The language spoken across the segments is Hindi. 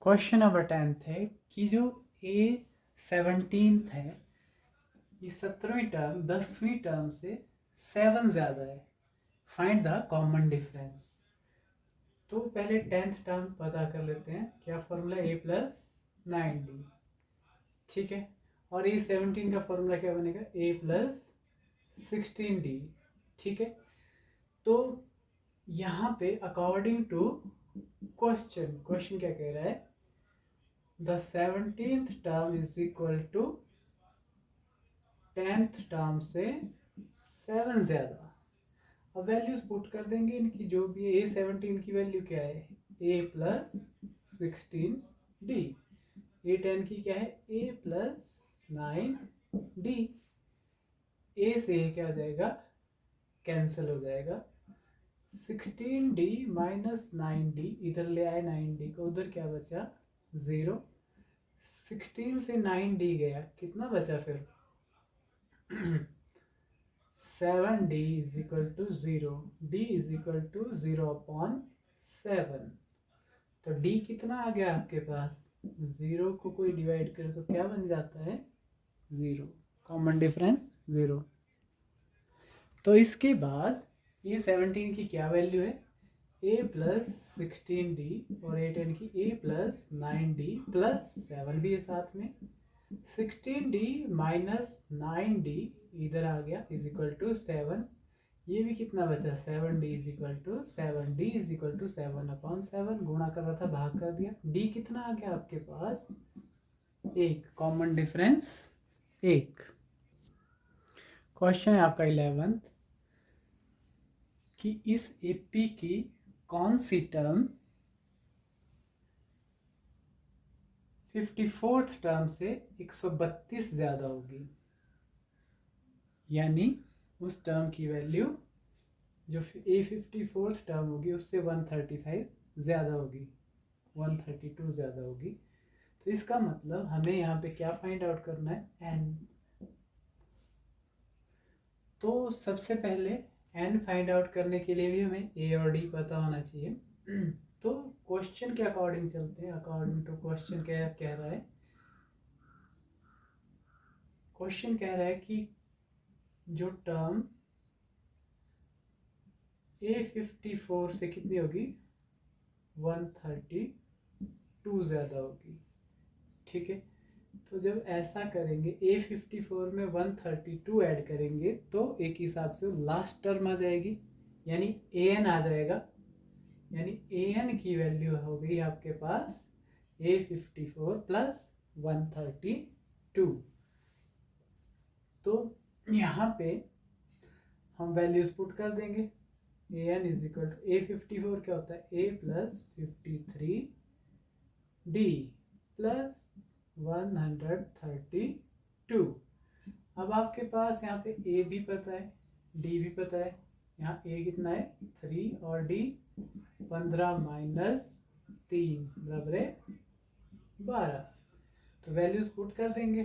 क्वेश्चन नंबर 10 है कि जो A17 है ये 17वीं टर्म 10वीं टर्म से 7 ज़्यादा है। Find the common difference. तो पहले 10th टर्म पता कर लेते हैं। क्या फॉर्मूला A+9D, ठीक है। और A17 का फॉर्मूला क्या बनेगा A+16D, ठीक है। तो यहाँ पे अकॉर्डिंग टू क्वेश्चन क्या कह रहा है, the 17th term is equal to 10th term से 7 ज़्यादा। अब वैल्यूज पुट कर देंगे इनकी, जो भी है। A17 की वैल्यू क्या है A+16D, A10 की क्या है A+9D। A से क्या हो जाएगा, कैंसिल हो जाएगा। 16D माइनस 9D, इधर ले आए 9D को, उधर क्या बचा 0। 16 से 9D गया, कितना बचा फिर 7D is equal to 0, D is equal to 0/7। तो D कितना आ गया आपके पास, 0 को कोई डिवाइड करे तो क्या बन जाता है 0। Common difference 0। तो इसके बाद A17 की क्या वैल्यू है A+16D और A10 की A+9D प्लस 7 भी है साथ में। 16D माइनस 9D इधर आ गया इज इक्वल टू 7। ये भी कितना बचा 7D is equal to 7D is equal to 7/7। गुणा कर रहा था, भाग कर दिया। D कितना आ गया आपके पास 1। Common difference 1। क्वेश्चन है आपका 11th कि इस AP की कौन सी टर्म 54th टर्म से 132 ज़्यादा होगी। यानी उस टर्म की वैल्यू जो A54th टर्म होगी उससे 135 ज़्यादा होगी, 132 ज़्यादा होगी। तो इसका मतलब हमें यहाँ पे क्या फाइंड आउट करना है n। तो सबसे पहले n फाइंड आउट करने के लिए भी हमें A और D पता होना चाहिए। तो क्वेश्चन के अकॉर्डिंग चलते हैं। अकॉर्डिंग टू क्वेश्चन क्या कह रहा है, क्वेश्चन कह रहा है कि जो टर्म A54 से कितनी होगी 132 ज़्यादा होगी, ठीक है। तो जब ऐसा करेंगे A54 में 132 ऐड करेंगे तो एक हिसाब से लास्ट टर्म आ जाएगी, यानी AN आ जाएगा। यानी AN की वैल्यू हो गई आपके पास A54 प्लस 132। तो यहाँ पे हम वैल्यूज पुट कर देंगे। AN is equal to A54 क्या होता है A+53D प्लस 132। अब आपके पास यहाँ पे A भी पता है, D भी पता है। यहाँ A कितना है 3 और D 15 माइनस 3 बराबर है 12। तो वैल्यूज पुट कर देंगे।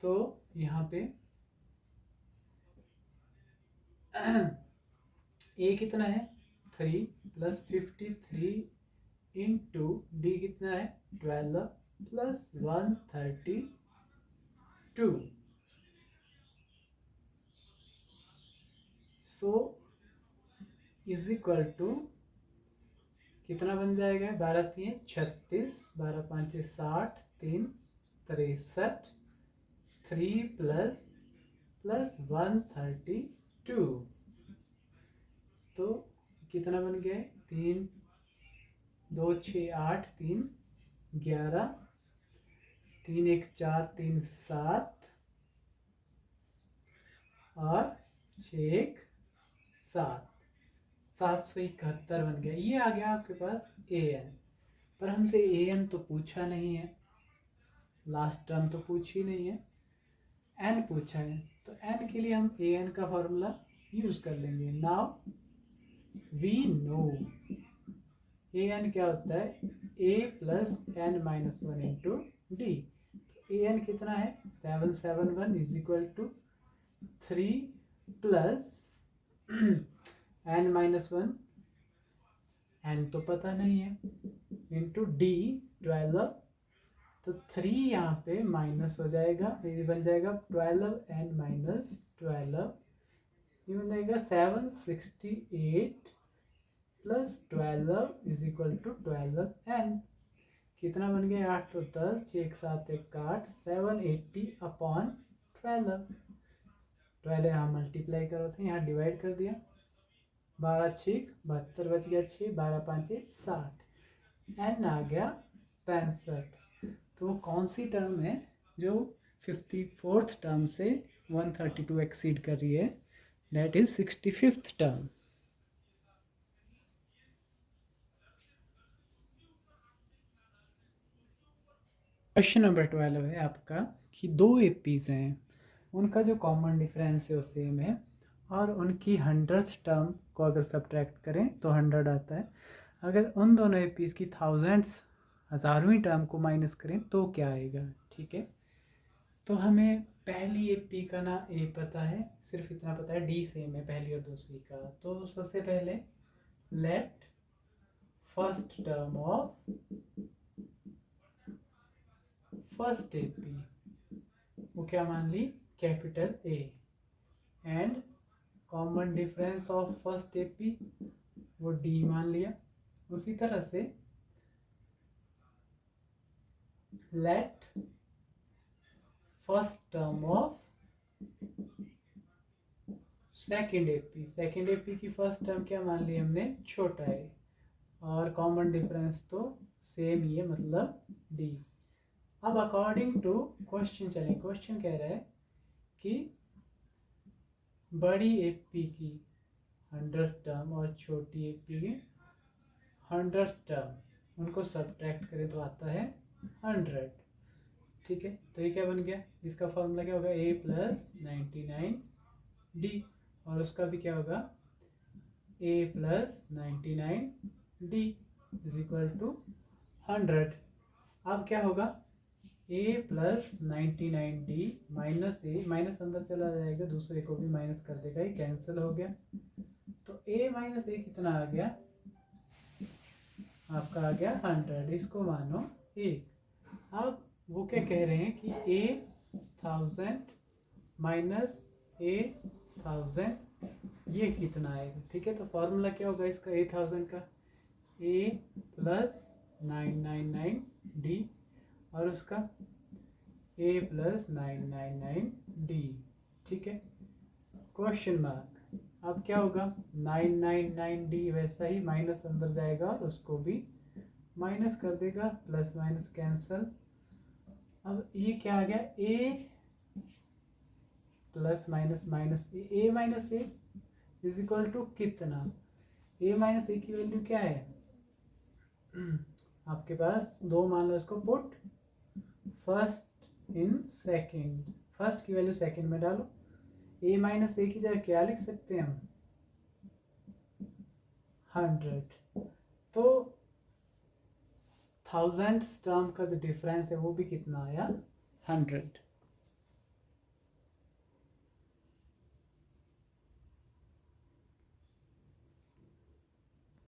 तो यहाँ पे A कितना है 3 प्लस 53 इंटू D कितना है 12 plus 132। So is equal to कितना बन जाएगा 12 3 36, 12 5 60, 3 63, 3 प्लस 132। तो कितना बन गया 3 2 6 8, 3 11, 3 1 4, 3 7 और 6 1 7, 771 बन गया। ये आ गया आपके पास AN। पर हमसे AN तो पूछा नहीं है, लास्ट टर्म तो पूछी नहीं है, N पूछा है। तो N के लिए हम AN का फॉर्मूला यूज कर लेंगे। नाउ वी नो AN क्या होता है A+n-1 इंटू D। AN कितना है 771 is equal to 3 plus n-1, n तो पता नहीं है इंटू डी 12, तो 3 यहाँ पे माइनस हो जाएगा, ये बन जाएगा 12n माइनस 12, ये बन जाएगा 768 plus 12 is equal to 12n। कितना बन गया 8 तो 10, 6 एक 7 एक 8, 780 अपॉन 12। 12 यहाँ मल्टीप्लाई करो थे, यहाँ डिवाइड कर दिया, 12 6 72 बच गया 6, 12 5 60, एन आ गया 65। तो वो कौन सी टर्म है जो 54th टर्म से 132 एक्सीड कर रही है? That is 65th term. Question number 12 है आपका कि दो एपीज हैं, उनका जो कॉमन डिफरेंस है वो सेम है, और उनकी 100th टर्म को अगर सब्ट्रैक्ट करें तो 100 आता है। अगर उन दोनों एपीज की 1000th 1000वीं टर्म को माइनस करें तो क्या आएगा? ठीक है, तो हमें पहली एपी का ना ए पता है, सिर्फ इतना पता है डी सेम है पहली और दूसरी का। तो सबसे पहले let first term of first AP, वो क्या मान ली? Capital A, and common difference of first AP वो डी मान लिया। उसी तरह से let first term of second AP, second AP की फर्स्ट टर्म क्या मान ली हमने? छोटा है, और कॉमन डिफरेंस तो सेम ही है, मतलब डी। अब अकॉर्डिंग टू क्वेश्चन चलें, क्वेश्चन कह रहा है कि बड़ी एपी की 100th टर्म और छोटी एपी की 100th टर्म, उनको सब्ट्रैक्ट करें तो आता है 100। ठीक है, तो ये क्या बन गया? इसका फॉर्मूला क्या होगा? a प्लस 99d, और उसका भी क्या होगा? a plus 99d is equal to 100। अब क्या होगा? a plus 99d minus a, minus अंदर चला जाएगा, दूसरे को भी माइनस कर देगा, ये कैंसिल हो गया। तो a माइनस ए कितना आ गया? आपका आ गया 100, इसको मानो 1। अब वो क्या कह रहे हैं कि a 1000 माइनस a 1000 ये कितना आएगा? ठीक है, तो फॉर्मूला क्या होगा इसका? a 1000 का a प्लस 999d, और उसका a प्लस 999d। ठीक है, क्वेश्चन मार्क। अब क्या होगा? 999d वैसा ही माइनस अंदर जाएगा और उसको भी माइनस कर देगा, प्लस माइनस कैंसल। अब ये क्या आ गया? a plus minus minus a minus a is equal to कितना? a माइनस ए की वैल्यू क्या है? आपके पास दो मान लो, इसको put first in second, first की वैल्यू सेकेंड में डालो। a माइनस ए की जगह क्या लिख सकते हैं हम? 100। तो 1000th टर्म का जो डिफरेंस है वो भी कितना आया? 100।